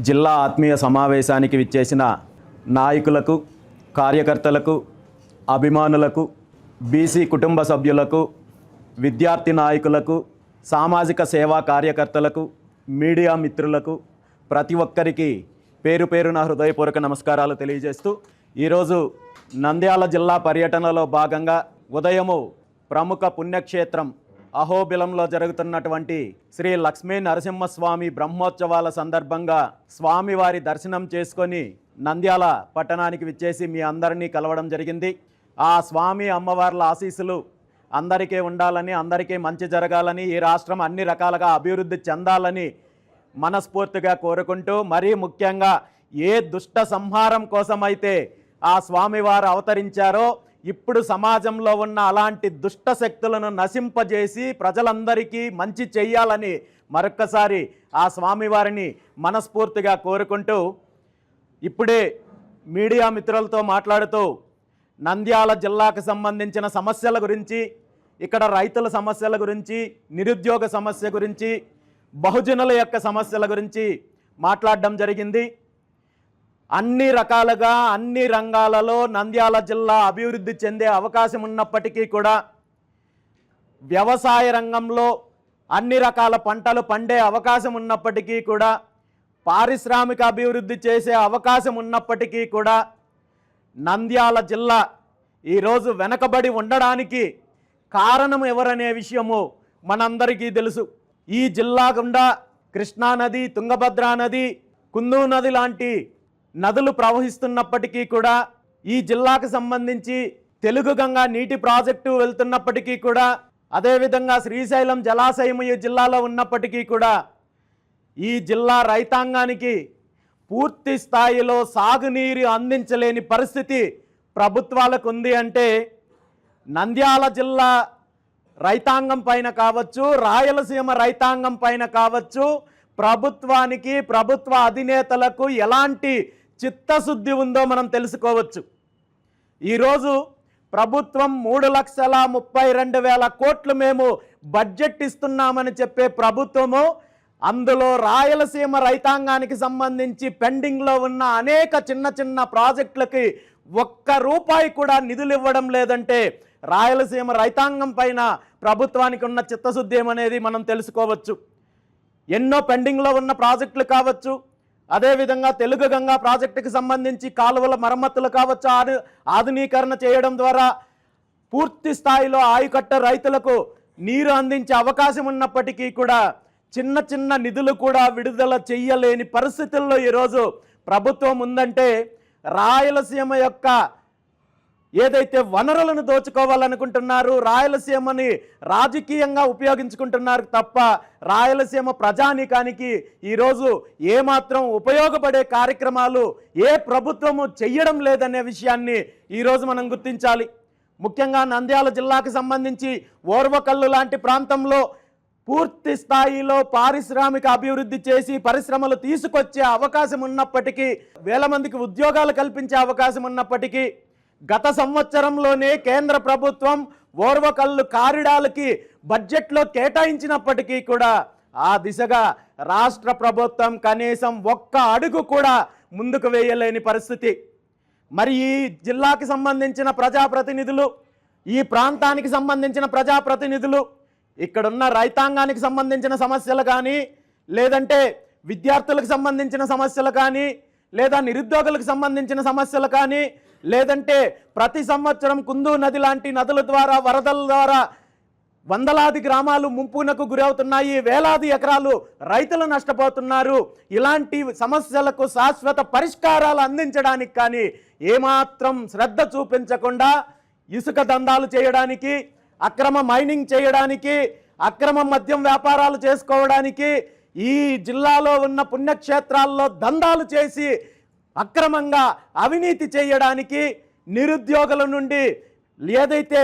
జిల్లా ఆత్మీయ సమావేశానికి విచ్చేసిన నాయకులకు, కార్యకర్తలకు, అభిమానులకు, బీసీ కుటుంబ సభ్యులకు, విద్యార్థి నాయకులకు, సామాజిక సేవా కార్యకర్తలకు, మీడియా మిత్రులకు ప్రతి ఒక్కరికి పేరు పేరున హృదయపూర్వక నమస్కారాలు తెలియజేస్తూ ఈరోజు నంద్యాల జిల్లా పర్యటనలో భాగంగా ఉదయము ప్రముఖ పుణ్యక్షేత్రం అహోబిలంలో జరుగుతున్నటువంటి శ్రీ లక్ష్మీ నరసింహస్వామి బ్రహ్మోత్సవాల సందర్భంగా స్వామివారి దర్శనం చేసుకొని నంద్యాల పట్టణానికి విచ్చేసి మీ అందరినీ కలవడం జరిగింది. ఆ స్వామి అమ్మవార్ల ఆశీస్సులు అందరికీ ఉండాలని, అందరికీ మంచి జరగాలని, ఈ రాష్ట్రం అన్ని రకాలుగా అభివృద్ధి చెందాలని మనస్ఫూర్తిగా కోరుకుంటూ, మరీ ముఖ్యంగా ఏ దుష్ట సంహారం కోసమైతే ఆ స్వామివారు అవతరించారో ఇప్పుడు సమాజంలో ఉన్న అలాంటి దుష్ట శక్తులను నశింపజేసి ప్రజలందరికీ మంచి చెయ్యాలని మరొక్కసారి ఆ స్వామివారిని మనస్ఫూర్తిగా కోరుకుంటూ, ఇప్పుడే మీడియా మిత్రులతో మాట్లాడుతూ నంద్యాల జిల్లాకు సంబంధించిన సమస్యల గురించి, ఇక్కడ రైతుల సమస్యల గురించి, నిరుద్యోగ సమస్య గురించి, బహుజనుల యొక్క సమస్యల గురించి మాట్లాడడం జరిగింది. అన్ని రకాలుగా అన్ని రంగాలలో నంద్యాల జిల్లా అభివృద్ధి చెందే అవకాశం ఉన్నప్పటికీ కూడా, వ్యవసాయ రంగంలో అన్ని రకాల పంటలు పండే అవకాశం ఉన్నప్పటికీ కూడా, పారిశ్రామిక అభివృద్ధి చేసే అవకాశం ఉన్నప్పటికీ కూడా నంద్యాల జిల్లా ఈరోజు వెనకబడి ఉండడానికి కారణం ఎవరనే విషయము మనందరికీ తెలుసు. ఈ జిల్లా గుండా కృష్ణానది, తుంగభద్రా నది, కుందూ నది లాంటి నదులు ప్రవహిస్తున్నప్పటికీ కూడా, ఈ జిల్లాకు సంబంధించి తెలుగు గంగా నీటి ప్రాజెక్టు వెళ్తున్నప్పటికీ కూడా, అదేవిధంగా శ్రీశైలం జలాశయం ఈ జిల్లాలో ఉన్నప్పటికీ కూడా ఈ జిల్లా రైతాంగానికి పూర్తి స్థాయిలో సాగునీరు అందించలేని పరిస్థితి ప్రభుత్వాలకు ఉంది. అంటే నంద్యాల జిల్లా రైతాంగం పైన కావచ్చు, రాయలసీమ రైతాంగం పైన కావచ్చు, ప్రభుత్వానికి, ప్రభుత్వ అధినేతలకు ఎలాంటి చిత్తశుద్ధి ఉందో మనం తెలుసుకోవచ్చు. ఈరోజు ప్రభుత్వం 3,32,000 కోట్లు మేము బడ్జెట్ ఇస్తున్నామని చెప్పే ప్రభుత్వము, అందులో రాయలసీమ రైతాంగానికి సంబంధించి పెండింగ్లో ఉన్న అనేక చిన్న చిన్న ప్రాజెక్టులకి ₹1 కూడా నిధులు ఇవ్వడం లేదంటే రాయలసీమ రైతాంగం పైన ప్రభుత్వానికి ఉన్న చిత్తశుద్ధి ఏమనేది మనం తెలుసుకోవచ్చు. ఎన్నో పెండింగ్లో ఉన్న ప్రాజెక్టులు కావచ్చు, అదేవిధంగా తెలుగు గంగా ప్రాజెక్టుకి సంబంధించి కాలువల మరమ్మతులు కావచ్చు, ఆధునీకరణ చేయడం ద్వారా పూర్తి స్థాయిలో ఆయుకట్ట రైతులకు నీరు అందించే అవకాశం ఉన్నప్పటికీ కూడా చిన్న చిన్న నిధులు కూడా విడుదల చెయ్యలేని పరిస్థితుల్లో ఈరోజు ప్రభుత్వం ఉందంటే, రాయలసీమ యొక్క ఏదైతే వనరులను దోచుకోవాలనుకుంటున్నారు, రాయలసీమని రాజకీయంగా ఉపయోగించుకుంటున్నారు తప్ప రాయలసీమ ప్రజానీకానికి ఈరోజు ఏమాత్రం ఉపయోగపడే కార్యక్రమాలు ఏ ప్రభుత్వము చెయ్యడం లేదనే విషయాన్ని ఈరోజు మనం గుర్తించాలి. ముఖ్యంగా నంద్యాల జిల్లాకు సంబంధించి ఓర్వకల్లు లాంటి ప్రాంతంలో పూర్తి స్థాయిలో పారిశ్రామిక అభివృద్ధి చేసి పరిశ్రమలు తీసుకొచ్చే అవకాశం ఉన్నప్పటికీ, వేల మందికి ఉద్యోగాలు కల్పించే అవకాశం ఉన్నప్పటికీ, గత సంవత్సరంలోనే కేంద్ర ప్రభుత్వం ఓర్వకల్లు కారిడార్లకి బడ్జెట్లో కేటాయించినప్పటికీ కూడా ఆ దిశగా రాష్ట్ర ప్రభుత్వం కనీసం ఒక్క అడుగు కూడా ముందుకు వేయలేని పరిస్థితి. మరి ఈ జిల్లాకి సంబంధించిన ప్రజాప్రతినిధులు, ఈ ప్రాంతానికి సంబంధించిన ప్రజాప్రతినిధులు ఇక్కడున్న రైతాంగానికి సంబంధించిన సమస్యలు కానీ, లేదంటే విద్యార్థులకు సంబంధించిన సమస్యలు కానీ, లేదా నిరుద్యోగులకు సంబంధించిన సమస్యలు కానీ, లేదంటే ప్రతి సంవత్సరం కుందూ నది లాంటి నదుల ద్వారా, వరదల ద్వారా వందలాది గ్రామాలు ముంపునకు గురవుతున్నాయి, వేలాది ఎకరాలు రైతులు నష్టపోతున్నారు. ఇలాంటి సమస్యలకు శాశ్వత పరిష్కారాలు అందించడానికి కానీ ఏమాత్రం శ్రద్ధ చూపించకుండా ఇసుక దందాలు చేయడానికి, అక్రమ మైనింగ్ చేయడానికి, అక్రమ మద్యం వ్యాపారాలు చేసుకోవడానికి, ఈ జిల్లాలో ఉన్న పుణ్యక్షేత్రాల్లో దందాలు చేసి అక్రమంగా అవినీతి చేయడానికి, నిరుద్యోగుల నుండి ఏదైతే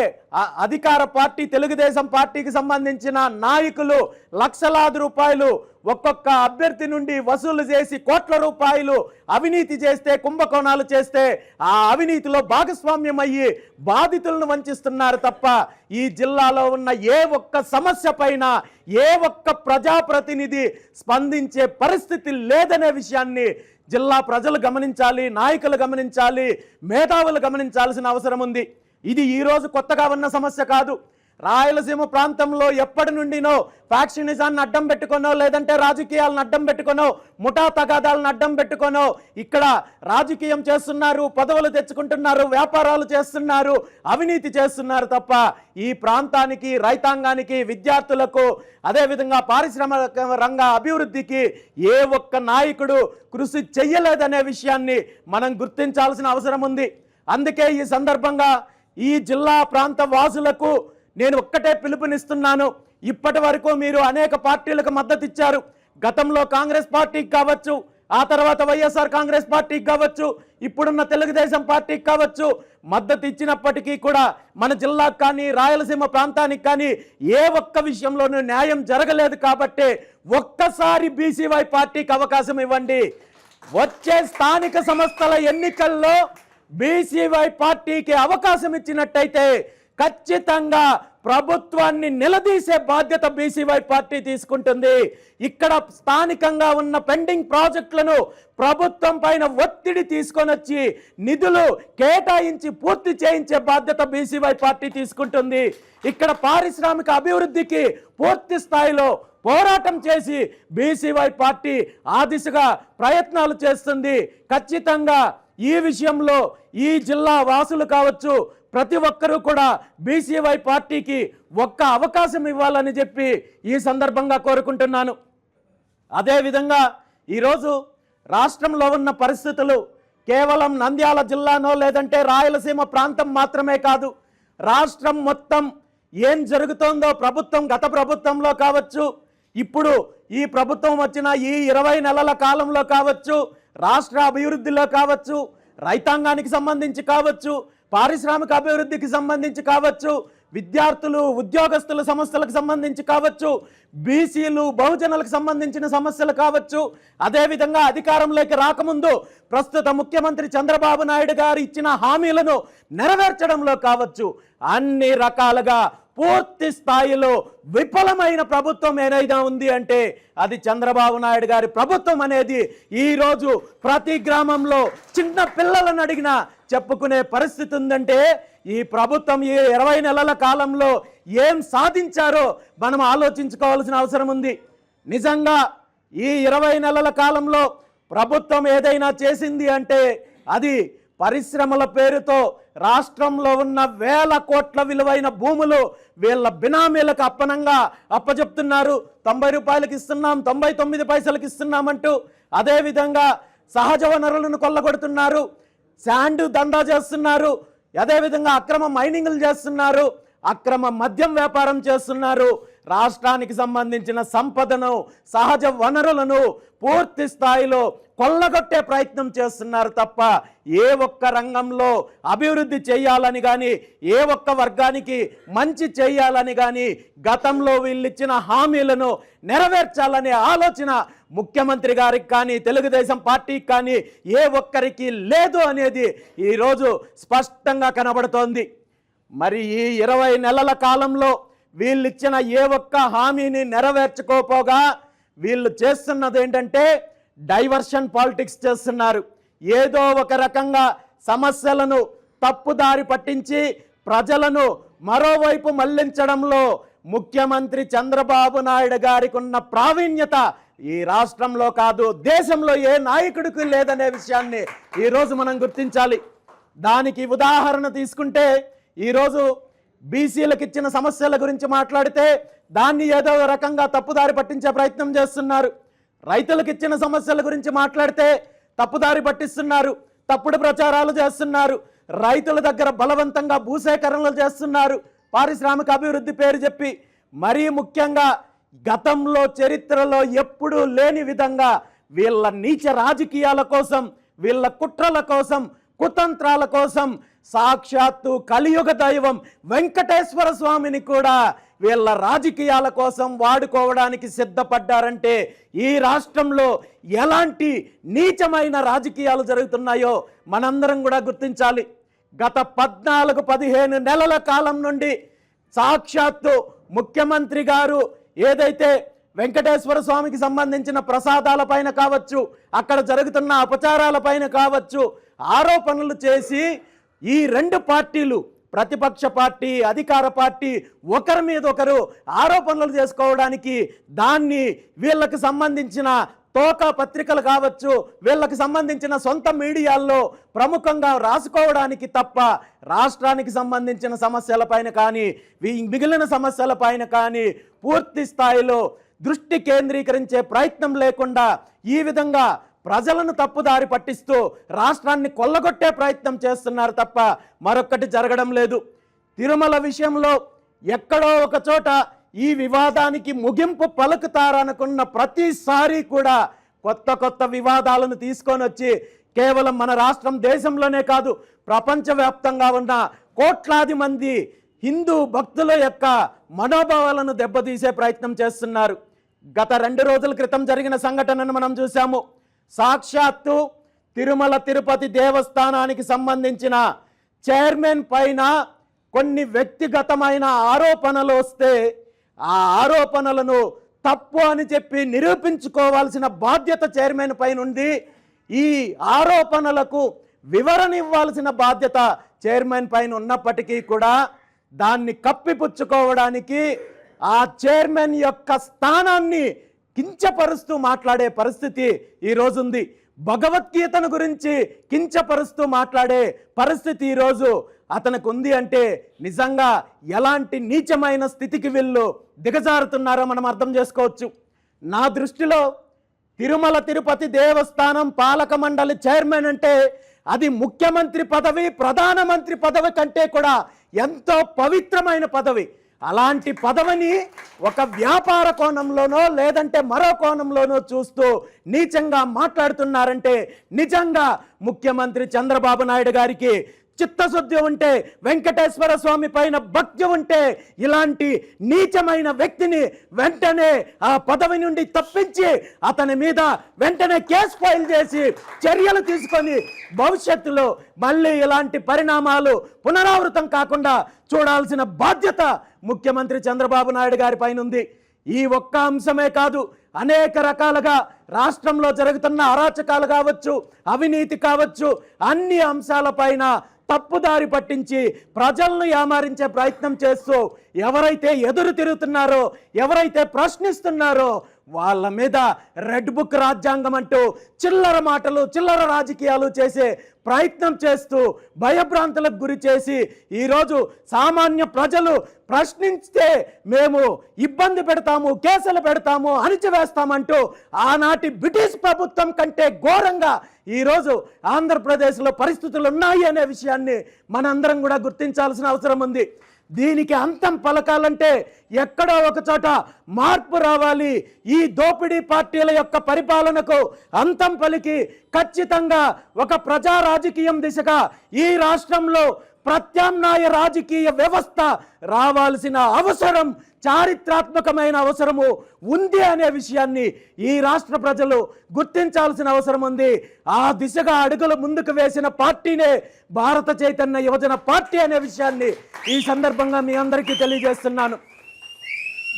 అధికార పార్టీ తెలుగుదేశం పార్టీకి సంబంధించిన నాయకులు లక్షలాది రూపాయలు ఒక్కొక్క అభ్యర్థి నుండి వసూలు చేసి కోట్ల రూపాయలు అవినీతి చేస్తే, కుంభకోణాలు చేస్తే ఆ అవినీతిలో భాగస్వామ్యం అయ్యి బాధితులను వంచిస్తున్నారు తప్ప ఈ జిల్లాలో ఉన్న ఏ ఒక్క సమస్య పైన ఏ ఒక్క ప్రజాప్రతినిధి స్పందించే పరిస్థితి లేదనే విషయాన్ని జిల్లా ప్రజలు గమనించాలి, నాయకులు గమనించాలి, మేధావులు గమనించాల్సిన అవసరం ఉంది. ఇది ఈరోజు కొత్తగా ఉన్న సమస్య కాదు. రాయలసీమ ప్రాంతంలో ఎప్పటి నుండినో ఫ్యాక్షనిజాన్ని అడ్డం పెట్టుకొనో, లేదంటే రాజకీయాలను అడ్డం పెట్టుకొనో, ముఠా తగాదాలను అడ్డం పెట్టుకొనో ఇక్కడ రాజకీయం చేస్తున్నారు, పదవులు తెచ్చుకుంటున్నారు, వ్యాపారాలు చేస్తున్నారు, అవినీతి చేస్తున్నారు తప్ప ఈ ప్రాంతానికి, రైతాంగానికి, విద్యార్థులకు, అదేవిధంగా పారిశ్రామిక రంగ అభివృద్ధికి ఏ ఒక్క నాయకుడు కృషి చెయ్యలేదనే విషయాన్ని మనం గుర్తించాల్సిన అవసరం ఉంది. అందుకే ఈ సందర్భంగా ఈ జిల్లా ప్రాంత వాసులకు నేను ఒక్కటే పిలుపునిస్తున్నాను. ఇప్పటి వరకు మీరు అనేక పార్టీలకు మద్దతు ఇచ్చారు. గతంలో కాంగ్రెస్ పార్టీకి కావచ్చు, ఆ తర్వాత వైఎస్ఆర్ కాంగ్రెస్ పార్టీకి కావచ్చు, ఇప్పుడున్న తెలుగుదేశం పార్టీకి కావచ్చు, మద్దతు ఇచ్చినప్పటికీ కూడా మన జిల్లాకు కానీ, రాయలసీమ ప్రాంతానికి కానీ ఏ ఒక్క విషయంలోనూ న్యాయం జరగలేదు. కాబట్టి ఒక్కసారి బీసీవై పార్టీకి అవకాశం ఇవ్వండి. వచ్చే స్థానిక సంస్థల ఎన్నికల్లో బీసీవై పార్టీకి అవకాశం ఇచ్చినట్టయితే ఖచ్చితంగా ప్రభుత్వాన్ని నిలదీసే బాధ్యత బీసీవై పార్టీ తీసుకుంటుంది. ఇక్కడ స్థానికంగా ఉన్న పెండింగ్ ప్రాజెక్టులను ప్రభుత్వం పైన ఒత్తిడి తీసుకొని వచ్చి నిధులు కేటాయించి పూర్తి చేయించే బాధ్యత బీసీవై పార్టీ తీసుకుంటుంది. ఇక్కడ పారిశ్రామిక అభివృద్ధికి పూర్తి స్థాయిలో పోరాటం చేసి బీసీవై పార్టీ ఆ దిశగా ప్రయత్నాలు చేస్తుంది. ఖచ్చితంగా ఈ విషయంలో ఈ జిల్లా వాసులు కావచ్చు, ప్రతి ఒక్కరూ కూడా బీసీవై పార్టీకి ఒక్క అవకాశం ఇవ్వాలని చెప్పి ఈ సందర్భంగా కోరుకుంటున్నాను. అదేవిధంగా ఈరోజు రాష్ట్రంలో ఉన్న పరిస్థితులు కేవలం నంద్యాల జిల్లానో లేదంటే రాయలసీమ ప్రాంతం మాత్రమే కాదు, రాష్ట్రం మొత్తం ఏం జరుగుతోందో ప్రభుత్వం, గత ప్రభుత్వంలో కావచ్చు, ఇప్పుడు ఈ ప్రభుత్వం వచ్చిన ఈ 20 నెలల కాలంలో కావచ్చు, రాష్ట్ర అభివృద్ధిలో కావచ్చు, రైతాంగానికి సంబంధించి కావచ్చు, పారిశ్రామిక అభివృద్ధికి సంబంధించి కావచ్చు, విద్యార్థులు, ఉద్యోగస్తుల సమస్యలకు సంబంధించి కావచ్చు, బీసీలు, బహుజనులకు సంబంధించిన సమస్యలు కావచ్చు, అదేవిధంగా అధికారంలోకి రాకముందు ప్రస్తుత ముఖ్యమంత్రి చంద్రబాబు నాయుడు గారు ఇచ్చిన హామీలను నెరవేర్చడంలో కావచ్చు, అన్ని రకాలుగా పూర్తి స్థాయిలో విఫలమైన ప్రభుత్వం ఏదైనా ఉంది అంటే అది చంద్రబాబు నాయుడు గారి ప్రభుత్వం అనేది ఈరోజు ప్రతి గ్రామంలో చిన్న పిల్లలను అడిగినా చెప్పుకునే పరిస్థితి ఉందంటే ఈ ప్రభుత్వం ఈ 20 నెలల కాలంలో ఏం సాధించారో మనం ఆలోచించుకోవాల్సిన అవసరం ఉంది. నిజంగా ఈ 20 నెలల కాలంలో ప్రభుత్వం ఏదైనా చేసింది అంటే అది పరిశ్రమల పేరుతో రాష్ట్రంలో ఉన్న వేల కోట్ల విలువైన భూములు వీళ్ళ బినామీలకు అప్పనంగా అప్పచెప్తున్నారు. 90 రూపాయలకి ఇస్తున్నాం, 99 పైసలకి ఇస్తున్నామంటూ. అదేవిధంగా సహజ వనరులను కొల్లగొడుతున్నారు, శాండ్ దందా చేస్తున్నారు, అదేవిధంగా అక్రమ మైనింగ్లు చేస్తున్నారు, అక్రమ మద్యం వ్యాపారం చేస్తున్నారు. రాష్ట్రానికి సంబంధించిన సంపదను, సహజ వనరులను పూర్తి స్థాయిలో కొల్లగొట్టే ప్రయత్నం చేస్తున్నారు తప్ప ఏ ఒక్క రంగంలో అభివృద్ధి చేయాలని కానీ, ఏ ఒక్క వర్గానికి మంచి చేయాలని కానీ, గతంలో వీళ్ళు ఇచ్చిన హామీలను నెరవేర్చాలనే ఆలోచన ముఖ్యమంత్రి గారికి కానీ, తెలుగుదేశం పార్టీకి కానీ ఏ ఒక్కరికి లేదు అనేది ఈరోజు స్పష్టంగా కనబడుతోంది. మరి ఈ 20 నెలల కాలంలో వీళ్ళు ఇచ్చిన ఏ ఒక్క హామీని నెరవేర్చుకోపోగా వీళ్ళు చేస్తున్నది ఏంటంటే డైవర్షన్ పాలిటిక్స్ చేస్తున్నారు. ఏదో ఒక రకంగా సమస్యలను తప్పుదారి పట్టించి ప్రజలను మరోవైపు మళ్లించడంలో ముఖ్యమంత్రి చంద్రబాబు నాయుడు గారికి ఉన్న ప్రావీణ్యత ఈ రాష్ట్రంలో కాదు, దేశంలో ఏ నాయకుడికి లేదనే విషయాన్ని ఈరోజు మనం గుర్తించాలి. దానికి ఉదాహరణ తీసుకుంటే ఈరోజు బీసీలకు ఇచ్చిన సమస్యల గురించి మాట్లాడితే దాన్ని ఏదో రకంగా తప్పుదారి పట్టించే ప్రయత్నం చేస్తున్నారు. రైతులకు ఇచ్చిన సమస్యల గురించి మాట్లాడితే తప్పుదారి పట్టిస్తున్నారు, తప్పుడు ప్రచారాలు చేస్తున్నారు, రైతుల దగ్గర బలవంతంగా భూసేకరణలు చేస్తున్నారు పారిశ్రామిక అభివృద్ధి పేరు చెప్పి. మరీ ముఖ్యంగా గతంలో చరిత్రలో ఎప్పుడూ లేని విధంగా వీళ్ళ నీచ రాజకీయాల కోసం, వీళ్ళ కుట్రల కోసం కుతంత్రాల కోసం సాక్షాత్తు కలియుగ దైవం వెంకటేశ్వర స్వామిని కూడా వీళ్ళ రాజకీయాల కోసం వాడుకోవడానికి సిద్ధపడ్డారంటే ఈ రాష్ట్రంలో ఎలాంటి నీచమైన రాజకీయాలు జరుగుతున్నాయో మనందరం కూడా గుర్తించాలి. గత 14-15 నెలల కాలం నుండి సాక్షాత్తు ముఖ్యమంత్రి గారు ఏదైతే వెంకటేశ్వర స్వామికి సంబంధించిన ప్రసాదాల పైన కావచ్చు, అక్కడ జరుగుతున్న అపచారాల పైన కావచ్చు, ఆరోపణలు చేసి ఈ రెండు పార్టీలు, ప్రతిపక్ష పార్టీ, అధికార పార్టీ, ఒకరి మీద ఒకరు ఆరోపణలు చేసుకోవడానికి, దాన్ని వీళ్ళకి సంబంధించిన తోక పత్రికలు కావచ్చు, వీళ్ళకి సంబంధించిన సొంత మీడియాల్లో ప్రముఖంగా రాసుకోవడానికి తప్ప రాష్ట్రానికి సంబంధించిన సమస్యలపైన కానీ మిగిలిన సమస్యలపైన కానీ పూర్తి స్థాయిలో దృష్టి కేంద్రీకరించే ప్రయత్నం లేకుండా ఈ విధంగా ప్రజలను తప్పుదారి పట్టిస్తూ రాష్ట్రాన్ని కొల్లగొట్టే ప్రయత్నం చేస్తున్నారు తప్ప మరొక్కటి జరగడం లేదు. తిరుమల విషయంలో ఎక్కడో ఒక చోట ఈ వివాదానికి ముగింపు పలుకుతారనుకున్న ప్రతిసారి కూడా కొత్త వివాదాలను తీసుకొని వచ్చి కేవలం మన రాష్ట్రం దేశంలోనే కాదు ప్రపంచవ్యాప్తంగా ఉన్న కోట్లాది మంది హిందూ భక్తుల యొక్క మనోభావాలను దెబ్బతీసే ప్రయత్నం చేస్తున్నారు. గత 2 రోజుల క్రితం జరిగిన సంఘటనను మనం చూసాము. సాక్షాత్తు తిరుమల తిరుపతి దేవస్థానానికి సంబంధించిన చైర్మన్ పైన కొన్ని వ్యక్తిగతమైన ఆరోపణలు వస్తే ఆ ఆరోపణలను తప్పు అని చెప్పి నిరూపించుకోవాల్సిన బాధ్యత చైర్మన్ పైన ఉంది. ఈ ఆరోపణలకు వివరణ ఇవ్వాల్సిన బాధ్యత చైర్మన్ పైన ఉన్నప్పటికీ కూడా దాన్ని కప్పిపుచ్చుకోవడానికి ఆ చైర్మన్ యొక్క స్థానాన్ని కించపరుస్తూ మాట్లాడే పరిస్థితి ఈరోజు ఉంది. భగవద్గీతను గురించి కించపరుస్తూ మాట్లాడే పరిస్థితి ఈరోజు అతనికి ఉంది అంటే నిజంగా ఎలాంటి నీచమైన స్థితికి వీళ్ళు దిగజారుతున్నారో మనం అర్థం చేసుకోవచ్చు. నా దృష్టిలో తిరుమల తిరుపతి దేవస్థానం పాలక మండలి చైర్మన్ అంటే అది ముఖ్యమంత్రి పదవి, ప్రధానమంత్రి పదవి కంటే కూడా ఎంతో పవిత్రమైన పదవి. అలాంటి పదవిని ఒక వ్యాపార కోణంలోనో లేదంటే మరో కోణంలోనో చూస్తూ నీచంగా మాట్లాడుతున్నారంటే నిజంగా ముఖ్యమంత్రి చంద్రబాబు నాయుడు గారికి చిత్తశుద్ధి ఉంటే, వెంకటేశ్వర స్వామి పైన భక్తి ఉంటే ఇలాంటి నీచమైన వ్యక్తిని వెంటనే ఆ పదవి నుండి తప్పించి అతని మీద వెంటనే కేసు ఫైల్ చేసి చర్యలు తీసుకొని భవిష్యత్తులో మళ్ళీ ఇలాంటి పరిణామాలు పునరావృతం కాకుండా చూడాల్సిన బాధ్యత ముఖ్యమంత్రి చంద్రబాబు నాయుడు గారి పైన ఉంది. ఈ ఒక్క అంశమే కాదు, అనేక రకాలుగా రాష్ట్రంలో జరుగుతున్న అరాచకాలు కావచ్చు, అవినీతి కావచ్చు, అన్ని అంశాలపైన తప్పుదారి పట్టించి ప్రజలను యామారించే ప్రయత్నం చేస్తూ ఎవరైతే ఎదురు తిరుగుతున్నారో, ఎవరైతే ప్రశ్నిస్తున్నారో వాళ్ళ మీద రెడ్ బుక్ రాజ్యాంగం అంటూ చిల్లర మాటలు, చిల్లర రాజకీయాలు చేసే ప్రయత్నం చేస్తూ భయభ్రాంతులకు గురి చేసి ఈరోజు సామాన్య ప్రజలు ప్రశ్నించితే మేము ఇబ్బంది పెడతాము, కేసులు పెడతాము, అణిచివేస్తామంటూ ఆనాటి బ్రిటిష్ ప్రభుత్వం కంటే ఘోరంగా ఈరోజు ఆంధ్రప్రదేశ్లో పరిస్థితులు ఉన్నాయి అనే విషయాన్ని మనందరం కూడా గుర్తించాల్సిన అవసరం ఉంది. దీనికి అంతం పలకాలంటే ఎక్కడో ఒక చోట మార్పు రావాలి. ఈ దోపిడీ పార్టీల యొక్క పరిపాలనకు అంతం పలికి ఖచ్చితంగా ఒక ప్రజా రాజకీయం దిశగా ఈ రాష్ట్రంలో ప్రత్యామ్నాయ రాజకీయ వ్యవస్థ రావాల్సిన అవసరం, చారిత్రాత్మకమైన అవసరము ఉంది అనే విషయాన్ని ఈ రాష్ట్ర ప్రజలు గుర్తించాల్సిన అవసరం ఉంది. ఆ దిశగా అడుగులు ముందుకు వేసిన పార్టీనే భారత చైతన్య యువజన పార్టీ అనే విషయాన్ని ఈ సందర్భంగా మీ అందరికీ తెలియజేస్తున్నాను.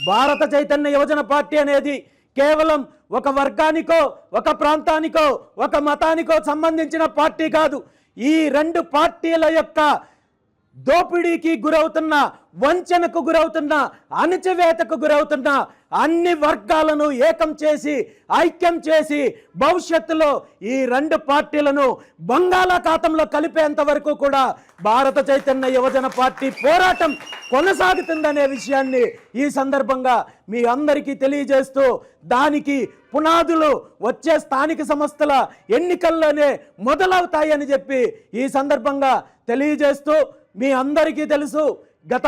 భారత చైతన్య యువజన పార్టీ అనేది కేవలం ఒక వర్గానికో, ఒక ప్రాంతానికో, ఒక మతానికో సంబంధించిన పార్టీ కాదు. ఈ రెండు పార్టీల యొక్క దోపిడీకి గురవుతున్న, వంచనకు గురవుతున్న, అణచివేతకు గురవుతున్న అన్ని వర్గాలను ఏకం చేసి, ఐక్యం చేసి భవిష్యత్తులో ఈ రెండు పార్టీలను బంగాళాఖాతంలో కలిపేంత వరకు కూడా భారత చైతన్య యువజన పార్టీ పోరాటం కొనసాగుతుందనే విషయాన్ని ఈ సందర్భంగా మీ అందరికీ తెలియజేస్తూ, దానికి పునాదులు వచ్చే స్థానిక సంస్థల ఎన్నికల్లోనే మొదలవుతాయని చెప్పి ఈ సందర్భంగా తెలియజేస్తూ, మీ అందరికీ తెలుసు గత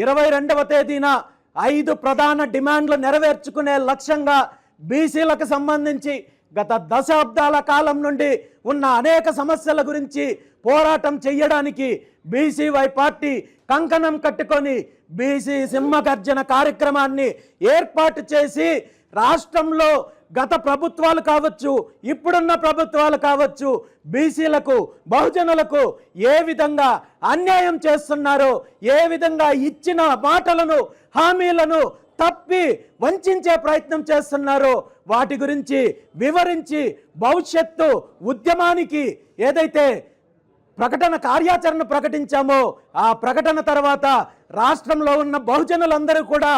22వ తేదీన 5 ప్రధాన డిమాండ్లు నెరవేర్చుకునే లక్ష్యంగా బీసీలకు సంబంధించి గత దశాబ్దాల కాలం నుండి ఉన్న అనేక సమస్యల గురించి పోరాటం చెయ్యడానికి బీసీవై పార్టీ కంకణం కట్టుకొని బీసీ సింహగర్జన కార్యక్రమాన్ని ఏర్పాటు చేసి రాష్ట్రంలో గత ప్రభుత్వాలు కావచ్చు, ఇప్పుడున్న ప్రభుత్వాలు కావచ్చు, బీసీలకు బహుజనులకు ఏ విధంగా అన్యాయం చేస్తున్నారో, ఏ విధంగా ఇచ్చిన మాటలను హామీలను తప్పి వంచే ప్రయత్నం చేస్తున్నారో వాటి గురించి వివరించి భవిష్యత్తు ఉద్యమానికి ఏదైతే ప్రకటన కార్యాచరణ ప్రకటించామో ఆ ప్రకటన తర్వాత రాష్ట్రంలో ఉన్న బహుజనులందరూ కూడా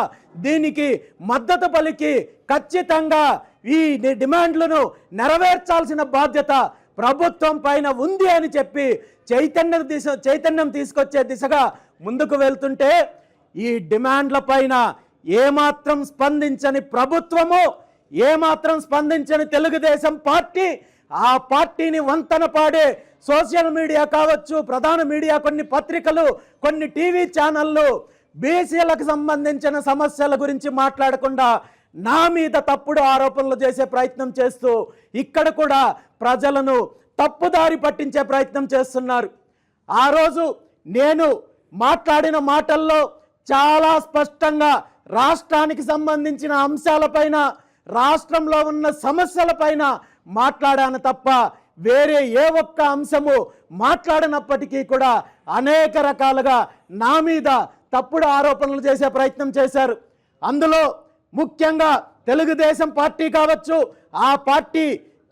దీనికి మద్దతు పలికి ఖచ్చితంగా ఈ డిమాండ్లను నెరవేర్చాల్సిన బాధ్యత ప్రభుత్వం పైన ఉంది అని చెప్పి చైతన్యం తీసుకొచ్చే దిశగా ముందుకు వెళ్తుంటే ఈ డిమాండ్ల పైన ఏమాత్రం స్పందించని ప్రభుత్వము, ఏమాత్రం స్పందించని తెలుగుదేశం పార్టీ, ఆ పార్టీని వంతన పాడే సోషల్ మీడియా కావచ్చు, ప్రధాన మీడియా, కొన్ని పత్రికలు, కొన్ని టీవీ ఛానళ్ళు బీసీలకు సంబంధించిన సమస్యల గురించి మాట్లాడకుండా నా మీద తప్పుడు ఆరోపణలు చేసే ప్రయత్నం చేస్తూ ఇక్కడ కూడా ప్రజలను తప్పుదారి పట్టించే ప్రయత్నం చేస్తున్నారు. ఆ రోజు నేను మాట్లాడిన మాటల్లో చాలా స్పష్టంగా రాష్ట్రానికి సంబంధించిన అంశాలపైన, రాష్ట్రంలో ఉన్న సమస్యలపైన మాట్లాడాను తప్ప వేరే ఏ ఒక్క అంశము మాట్లాడినప్పటికీ కూడా అనేక రకాలుగా నా మీద తప్పుడు ఆరోపణలు చేసే ప్రయత్నం చేశారు. అందులో ముఖ్యంగా తెలుగుదేశం పార్టీ కావచ్చు, ఆ పార్టీ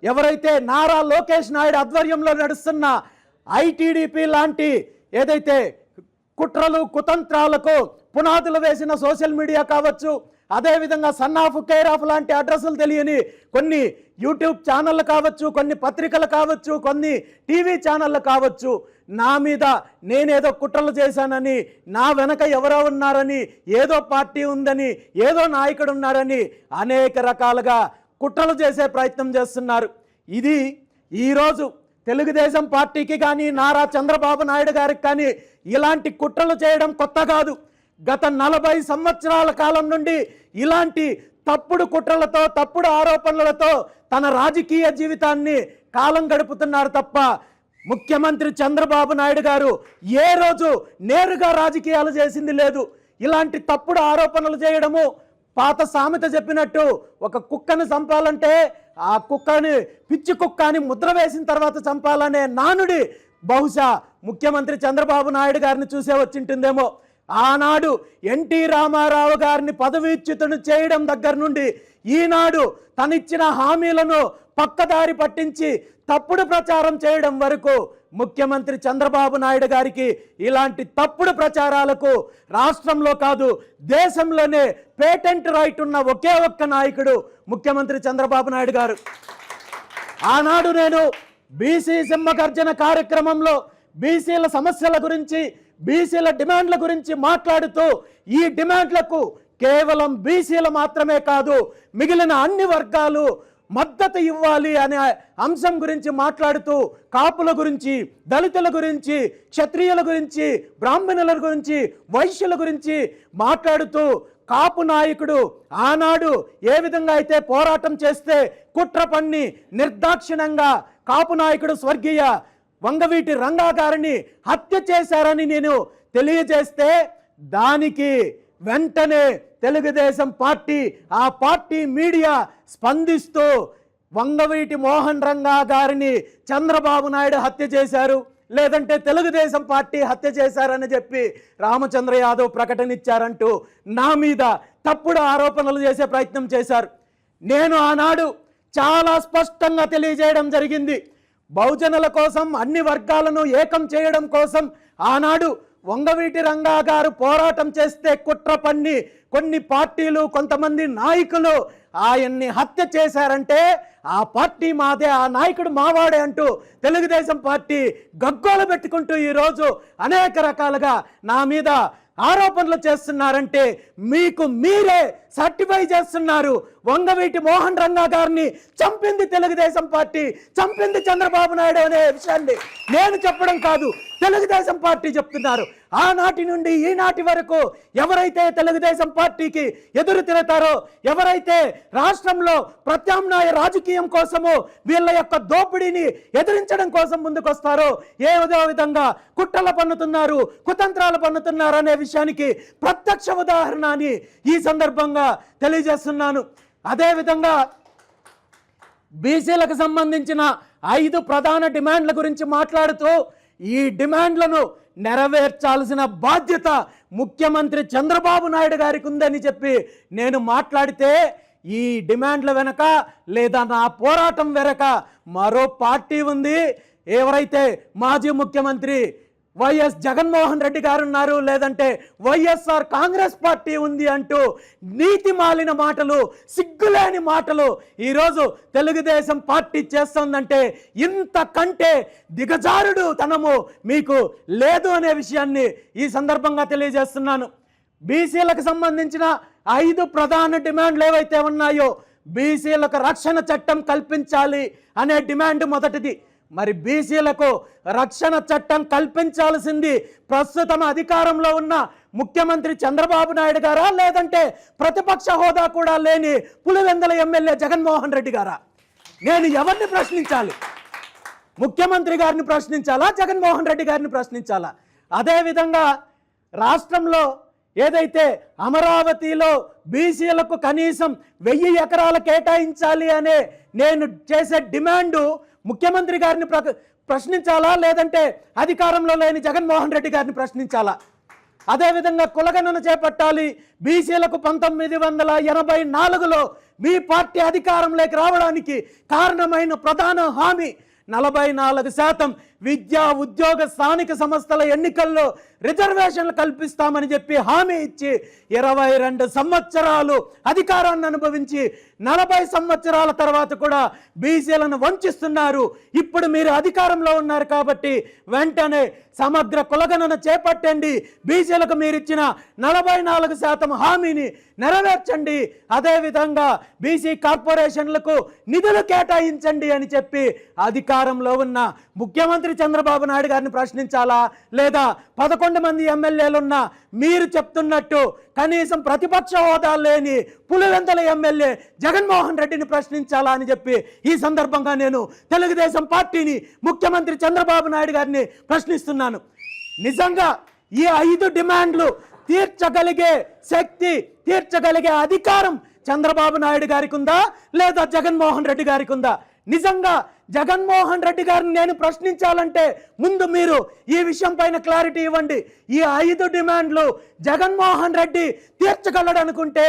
ఎవరైతే నారా లోకేష్ నాయుడు ఆధ్వర్యంలో నడుస్తున్న ఐటీడీపీ లాంటి ఏదైతే కుట్రలు కుతంత్రాలకు పునాదులు వేసిన సోషల్ మీడియా కావచ్చు, అదేవిధంగా సన్ ఆఫ్ కేర్ ఆఫ్ లాంటి అడ్రస్లు తెలియని కొన్ని యూట్యూబ్ ఛానళ్ళు కావచ్చు, కొన్ని పత్రికలు కావచ్చు, కొన్ని టీవీ ఛానళ్ళు కావచ్చు, నా మీద నేనేదో కుట్రలు చేశానని, నా వెనక ఎవరో ఉన్నారని, ఏదో పార్టీ ఉందని, ఏదో నాయకుడు ఉన్నారని అనేక రకాలుగా కుట్రలు చేసే ప్రయత్నం చేస్తున్నారు. ఇది ఈరోజు తెలుగుదేశం పార్టీకి కానీ నారా చంద్రబాబు నాయుడు గారికి కానీ ఇలాంటి కుట్రలు చేయడం కొత్త కాదు. గత 40 సంవత్సరాల కాలం నుండి ఇలాంటి తప్పుడు కుట్రలతో, తప్పుడు ఆరోపణలతో తన రాజకీయ జీవితాన్ని కాలం గడుపుతున్నారు తప్ప ముఖ్యమంత్రి చంద్రబాబు నాయుడు గారు ఏ రోజు నేరుగా రాజకీయాలు చేసింది లేదు. ఇలాంటి తప్పుడు ఆరోపణలు చేయడము, పాత సామెత చెప్పినట్టు ఒక కుక్కను చంపాలంటే ఆ కుక్కని పిచ్చి కుక్క అని ముద్ర వేసిన తర్వాత చంపాలనే నానుడి బహుశా ముఖ్యమంత్రి చంద్రబాబు నాయుడు గారిని చూసే వచ్చింటుందేమో. ఆనాడు ఎన్టీ రామారావు గారిని పదవీచ్యుతుడు చేయడం దగ్గర నుండి ఈనాడు తనిచ్చిన హామీలను పక్కదారి పట్టించి తప్పుడు ప్రచారం చేయడం వరకు ముఖ్యమంత్రి చంద్రబాబు నాయుడు గారికి ఇలాంటి తప్పుడు ప్రచారాలకు రాష్ట్రంలో కాదు దేశంలోనే పేటెంట్ రైట్ ఉన్న ఒకే ఒక్క నాయకుడు ముఖ్యమంత్రి చంద్రబాబు నాయుడు గారు. ఆనాడు నేను బీసీ సింహగర్జన కార్యక్రమంలో బీసీల సమస్యల గురించి, బీసీల డిమాండ్ల గురించి మాట్లాడుతూ ఈ డిమాండ్లకు కేవలం బీసీలు మాత్రమే కాదు మిగిలిన అన్ని వర్గాలు మద్దతు ఇవ్వాలి అనే అంశం గురించి మాట్లాడుతూ కాపుల గురించి, దళితుల గురించి, క్షత్రియుల గురించి, బ్రాహ్మణుల గురించి, వైశ్యుల గురించి మాట్లాడుతూ కాపు నాయకుడు ఆనాడు ఏ విధంగా అయితే పోరాటం చేస్తే కుట్ర పన్ని నిర్దాక్షిణ్యంగా కాపు నాయకుడు స్వర్గీయ వంగవీటి రంగా గారిని హత్య చేశారని నేను తెలియజేస్తే దానికి వెంటనే తెలుగుదేశం పార్టీ, ఆ పార్టీ మీడియా స్పందిస్తూ వంగవీటి మోహన్ రంగా గారిని చంద్రబాబు నాయుడు హత్య చేశారు, లేదంటే తెలుగుదేశం పార్టీ హత్య చేశారని చెప్పి రామచంద్ర యాదవ్ ప్రకటన ఇచ్చారంటూ నా మీద తప్పుడు ఆరోపణలు చేసే ప్రయత్నం చేశారు. నేను ఆనాడు చాలా స్పష్టంగా తెలియజేయడం జరిగింది. బహుజనుల కోసం, అన్ని వర్గాలను ఏకం చేయడం కోసం ఆనాడు వంగవీటి రంగా గారు పోరాటం చేస్తే కుట్ర పన్ని కొన్ని పార్టీలు, కొంతమంది నాయకులు ఆయన్ని హత్య చేశారంటే ఆ పార్టీ మాదే, ఆ నాయకుడు మావాడే అంటూ తెలుగుదేశం పార్టీ గగ్గోలు పెట్టుకుంటూ ఈరోజు అనేక రకాలుగా నా మీద ఆరోపణలు చేస్తున్నారంటే మీకు మీరే సర్టిఫై చేస్తున్నారు. వంగవీటి మోహన్ రంగా గారిని చంపింది తెలుగుదేశం పార్టీ, చంపింది చంద్రబాబు నాయుడు అనే విషయాన్ని నేను చెప్పడం కాదు, తెలుగుదేశం పార్టీ చెప్తున్నారు. ఆనాటి నుండి ఈనాటి వరకు ఎవరైతే తెలుగుదేశం పార్టీకి ఎదురు తిరుగుతారో, ఎవరైతే రాష్ట్రంలో ప్రత్యామ్నాయ రాజకీయం కోసము వీళ్ళ యొక్క దోపిడీని ఎదిరించడం కోసం ముందుకొస్తారో, ఏదో విధంగా కుట్రలు పన్నుతున్నారు, కుతంత్రాలు పన్నుతున్నారు అనే విషయానికి ప్రత్యక్ష ఉదాహరణ అని ఈ సందర్భంగా తెలియజేస్తున్నాను. అదేవిధంగా బీసీలకు సంబంధించిన 5 ప్రధాన డిమాండ్ల గురించి మాట్లాడుతూ ఈ డిమాండ్లను నెరవేర్చాల్సిన బాధ్యత ముఖ్యమంత్రి చంద్రబాబు నాయుడు గారికి ఉందని చెప్పి నేను మాట్లాడితే, ఈ డిమాండ్ల వెనక లేదా నా పోరాటం వెనక మరో పార్టీ ఉంది. ఎవరైతే మాజీ ముఖ్యమంత్రి వైఎస్ జగన్మోహన్ రెడ్డి గారు ఉన్నారు, లేదంటే వైఎస్ఆర్ కాంగ్రెస్ పార్టీ ఉంది అంటూ నీతి మాలిన మాటలు, సిగ్గులేని మాటలు ఈరోజు తెలుగుదేశం పార్టీ చేస్తుందంటే ఇంతకంటే దిగజారుడు తనము మీకు లేదు అనే విషయాన్ని ఈ సందర్భంగా తెలియజేస్తున్నాను. బీసీలకు సంబంధించిన 5 ప్రధాన డిమాండ్లు ఏవైతే ఉన్నాయో, బీసీలకు రక్షణ చట్టం కల్పించాలి అనే డిమాండ్ మొదటిది. మరి బీసీలకు రక్షణ చట్టం కల్పించాల్సింది ప్రస్తుతం అధికారంలో ఉన్న ముఖ్యమంత్రి చంద్రబాబు నాయుడు గారా, లేదంటే ప్రతిపక్ష హోదా కూడా లేని పులివెందుల ఎమ్మెల్యే జగన్మోహన్ రెడ్డి గారా? నేను ఎవరిని ప్రశ్నించాలి? ముఖ్యమంత్రి గారిని ప్రశ్నించాలా, జగన్మోహన్ రెడ్డి గారిని ప్రశ్నించాలా? అదేవిధంగా రాష్ట్రంలో ఏదైతే అమరావతిలో బీసీలకు కనీసం 1000 ఎకరాలు కేటాయించాలి అనే నేను చేసే డిమాండు ముఖ్యమంత్రి గారిని ప్రశ్నించాలా, లేదంటే అధికారంలో లేని జగన్మోహన్ రెడ్డి గారిని ప్రశ్నించాలా? అదేవిధంగా కులగణన చేపట్టాలి. బీసీలకు 1984లో మీ పార్టీ అధికారంలోకి రావడానికి కారణమైన ప్రధాన హామీ 44% విద్యా ఉద్యోగ స్థానిక సంస్థల ఎన్నికల్లో రిజర్వేషన్లు కల్పిస్తామని చెప్పి హామీ ఇచ్చి 22 సంవత్సరాలు అధికారాన్ని అనుభవించి 40 సంవత్సరాల తర్వాత కూడా బీసీలను వంచిస్తున్నారు. ఇప్పుడు మీరు అధికారంలో ఉన్నారు కాబట్టి వెంటనే సమగ్ర కులగణన చేపట్టండి, బీసీలకు మీరు ఇచ్చిన 44% హామీని నెరవేర్చండి, అదేవిధంగా బీసీ కార్పొరేషన్లకు నిధులు కేటాయించండి అని చెప్పి అధికారంలో ఉన్న ముఖ్యమంత్రి చంద్రబాబు నాయుడు గారిని ప్రశ్నించాలా, లేదా 11 మంది ఎమ్మెల్యేలున్న మీరు చెప్తున్నట్టు కనీసం ప్రతిపక్ష హోదా లేని పులివెందుల ఎమ్మెల్యే జగన్మోహన్ రెడ్డిని ప్రశ్నించాలా అని చెప్పి ఈ సందర్భంగా నేను తెలుగుదేశం పార్టీని, ముఖ్యమంత్రి చంద్రబాబు నాయుడు గారిని ప్రశ్నిస్తున్నాను. నిజంగా ఈ 5 డిమాండ్లు తీర్చగలిగే శక్తి, తీర్చగలిగే అధికారం చంద్రబాబు నాయుడు గారికి ఉందా, లేదా జగన్మోహన్ రెడ్డి గారికి ఉందా? నిజంగా జగన్మోహన్ రెడ్డి గారిని నేను ప్రశ్నించాలంటే ముందు మీరు ఈ విషయం పైన క్లారిటీ ఇవ్వండి. ఈ 5 డిమాండ్లు జగన్మోహన్ రెడ్డి తీర్చగలడనుకుంటే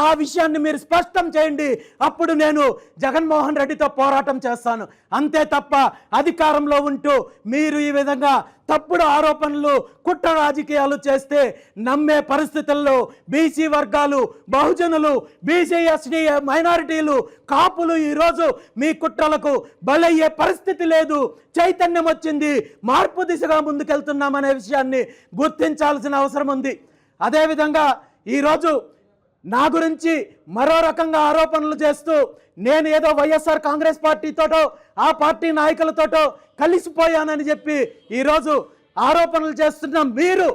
ఆ విషయాన్ని మీరు స్పష్టం చేయండి. అప్పుడు నేను జగన్మోహన్ రెడ్డితో పోరాటం చేస్తాను. అంతే తప్ప అధికారంలో ఉంటూ మీరు ఈ విధంగా తప్పుడు ఆరోపణలు, కుట్ర రాజకీయాలు చేస్తే నమ్మే పరిస్థితుల్లో బీసీ వర్గాలు, బహుజనులు, బీసీ ఎస్టీ మైనారిటీలు, కాపులు ఈరోజు మీ కుట్రలకు బలయ్యే పరిస్థితి లేదు. చైతన్యం వచ్చింది, మార్పు దిశగా ముందుకెళ్తున్నామనే విషయాన్ని గుర్తించాల్సిన అవసరం ఉంది. అదేవిధంగా ఈరోజు నా గురించి మరో రకంగా ఆరోపణలు చేస్తూ నేను ఏదో వైఎస్ఆర్ కాంగ్రెస్ పార్టీతోటో ఆ పార్టీ నాయకులతోటో కలిసిపోయానని చెప్పి ఈరోజు ఆరోపణలు చేస్తున్న మీరు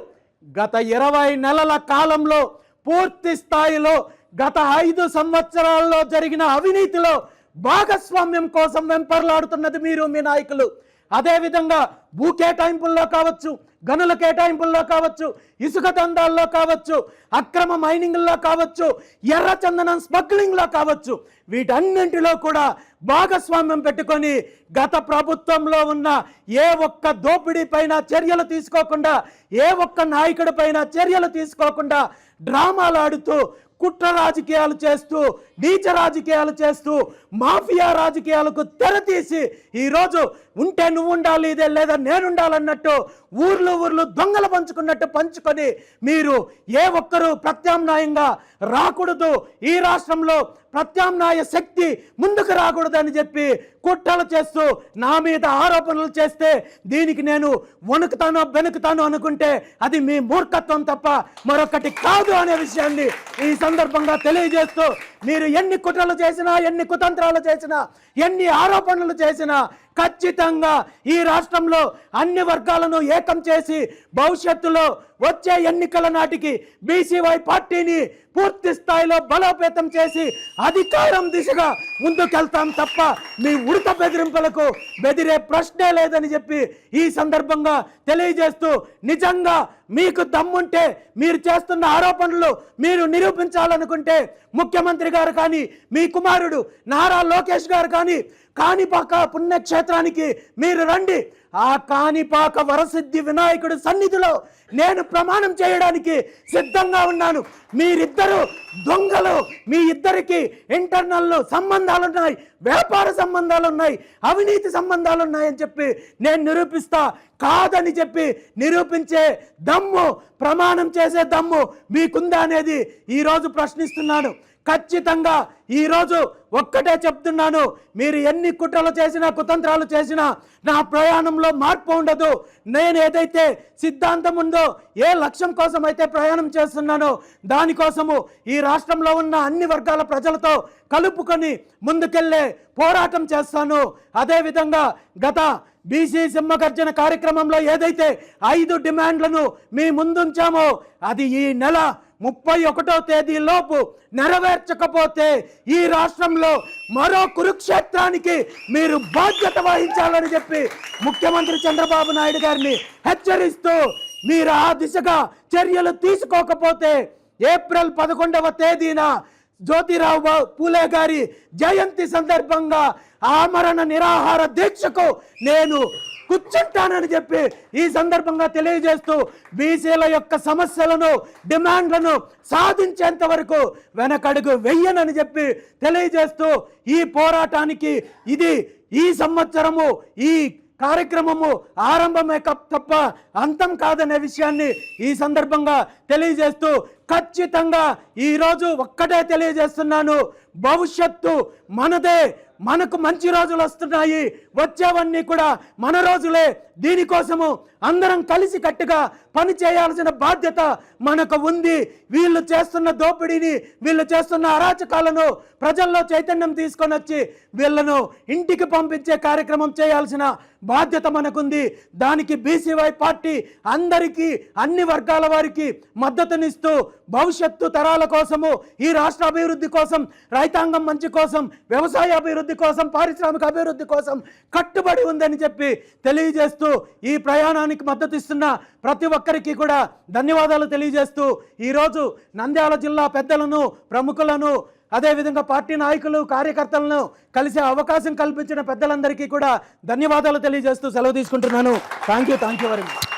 గత 20 నెలల కాలంలో పూర్తి స్థాయిలో గత 5 సంవత్సరాల్లో జరిగిన అవినీతిలో భాగస్వామ్యం కోసం వెంపర్లాడుతున్నది మీరు, మీ నాయకులు. అదేవిధంగా భూ కేటాయింపుల్లో కావచ్చు, గనుల కేటాయింపుల్లో కావచ్చు, ఇసుక దందాల్లో కావచ్చు, అక్రమ మైనింగ్లో కావచ్చు, ఎర్రచందనం స్మగ్లింగ్లో కావచ్చు, వీటన్నింటిలో కూడా భాగస్వామ్యం పెట్టుకొని గత ప్రభుత్వంలో ఉన్న ఏ ఒక్క దోపిడీ పైన చర్యలు తీసుకోకుండా, ఏ ఒక్క నాయకుడి పైన చర్యలు తీసుకోకుండా డ్రామాలు ఆడుతూ, కుట్ర రాజకీయాలు చేస్తూ, నీచ రాజకీయాలు చేస్తూ, మాఫియా రాజకీయాలకు తెరతీసి ఈరోజు ఉంటే నువ్వు ఉండాలి, ఇదే లేదా నేను ఉండాలన్నట్టు ఊర్లు దొంగలు పంచుకున్నట్టు పంచుకొని మీరు ఏ ఒక్కరూ ప్రత్యామ్నాయంగా రాకూడదు, ఈ రాష్ట్రంలో ప్రత్యామ్నాయ శక్తి ముందుకు రాకూడదని చెప్పి కుట్రలు చేస్తూ నా మీద ఆరోపణలు చేస్తే దీనికి నేను వణుకుతానో బెనుకుతానో అనుకుంటే అది మీ మూర్ఖత్వం తప్ప మరొకటి కాదు అనే విషయాన్ని ఈ సందర్భంగా తెలియజేస్తూ మీరు ఎన్ని కుట్రలు చేసినా, ఎన్ని కుతంత్రాలు చేసినా, ఎన్ని ఆరోపణలు చేసినా ఖచ్చితంగా ఈ రాష్ట్రంలో అన్ని వర్గాలను ఏకం చేసి భవిష్యత్తులో వచ్చే ఎన్నికల నాటికి బీసీవై పార్టీని పూర్తి స్థాయిలో బలోపేతం చేసి అధికారం దిశగా ముందుకెళ్తాం తప్ప మీ ఉడత బెదిరింపులకు బెదిరే ప్రశ్నే లేదని చెప్పి ఈ సందర్భంగా తెలియజేస్తూ, నిజంగా మీకు దమ్ముంటే మీరు చేస్తున్న ఆరోపణలు మీరు నిరూపించాలనుకుంటే ముఖ్యమంత్రి గారు కానీ, మీ కుమారుడు నారా లోకేష్ గారు కానీ కాణిపాక పుణ్యక్షేత్రానికి మీరు రండి. ఆ కాణిపాక వరసిద్ధి వినాయకుడి సన్నిధిలో నేను ప్రమాణం చేయడానికి సిద్ధంగా ఉన్నాను. మీరిద్దరు దొంగలు, మీ ఇద్దరికి ఇంటర్నల్ సంబంధాలు ఉన్నాయి, వ్యాపార సంబంధాలు ఉన్నాయి, అవినీతి సంబంధాలు ఉన్నాయని చెప్పి నేను నిరూపిస్తా. కాదని చెప్పి నిరూపించే దమ్ము, ప్రమాణం చేసే దమ్ము మీకుందా అనేది ఈరోజు ప్రశ్నిస్తున్నాను. ఖచ్చితంగా ఈరోజు ఒక్కటే చెప్తున్నాను, మీరు ఎన్ని కుట్రలు చేసినా, కుతంత్రాలు చేసినా నా ప్రయాణంలో మార్పు ఉండదు. నేను ఏదైతే సిద్ధాంతం ఉందో, ఏ లక్ష్యం కోసం అయితే ప్రయాణం చేస్తున్నానో దానికోసము ఈ రాష్ట్రంలో ఉన్న అన్ని వర్గాల ప్రజలతో కలుపుకొని ముందుకెళ్ళే పోరాటం చేస్తాను. అదేవిధంగా గత బీసీ సింహగర్జన కార్యక్రమంలో ఏదైతే 5 డిమాండ్లను మీ ముందుంచామో అది ఈ నెల 31వ తేదీలోపు నెరవేర్చకపోతే ఈ రాష్ట్రంలో మరో కురుక్షేత్రానికి మీరు బాధ్యత వహించాలని చెప్పి ముఖ్యమంత్రి చంద్రబాబు నాయుడు గారిని హెచ్చరిస్తూ, మీరు ఆ దిశగా చర్యలు తీసుకోకపోతే ఏప్రిల్ 11వ తేదీన జ్యోతిరావు పూలే గారి జయంతి సందర్భంగా ఆమరణ నిరాహార దీక్షకు నేను కూర్చుంటానని చెప్పి ఈ సందర్భంగా తెలియజేస్తూ, బీసీల యొక్క సమస్యలను, డిమాండ్లను సాధించేంత వరకు వెనకడుగు వెయ్యనని చెప్పి తెలియజేస్తూ, ఈ పోరాటానికి ఇది ఈ సంవత్సరము ఈ కార్యక్రమము ఆరంభమే తప్ప అంతం కాదనే విషయాన్ని ఈ సందర్భంగా తెలియజేస్తూ, ఖచ్చితంగా ఈరోజు ఒక్కటే తెలియజేస్తున్నాను, భవిష్యత్తు మనదే. మనకు మంచి రోజులు వస్తున్నాయి, వచ్చేవన్నీ కూడా మన రోజులే. దీనికోసము అందరం కలిసి కట్టుగా పని చేయాల్సిన బాధ్యత మనకు ఉంది. వీళ్ళు చేస్తున్న దోపిడీని, వీళ్ళు చేస్తున్న అరాచకాలను ప్రజల్లో చైతన్యం తీసుకొని వచ్చి వీళ్ళను ఇంటికి పంపించే కార్యక్రమం చేయాల్సిన బాధ్యత మనకుంది. దానికి బీసీవై పార్టీ అందరికీ, అన్ని వర్గాల వారికి మద్దతునిస్తూ భవిష్యత్తు తరాల కోసము, ఈ రాష్ట్ర అభివృద్ధి కోసం, రైతాంగం మంచి కోసం, వ్యవసాయ అభివృద్ధి కోసం, పారిశ్రామిక అభివృద్ధి కోసం కట్టుబడి ఉందని చెప్పి తెలియజేస్తూ, ఈ ప్రయాణానికి మద్దతు ఇస్తున్న ప్రతి ఒక్కరికి కూడా ధన్యవాదాలు తెలియజేస్తూ, ఈరోజు నంద్యాల జిల్లా పెద్దలను, ప్రముఖులను, అదేవిధంగా పార్టీ నాయకులు, కార్యకర్తలను కలిసే అవకాశం కల్పించిన పెద్దలందరికీ కూడా ధన్యవాదాలు తెలియజేస్తూ సెలవు తీసుకుంటున్నాను. Thank you very much.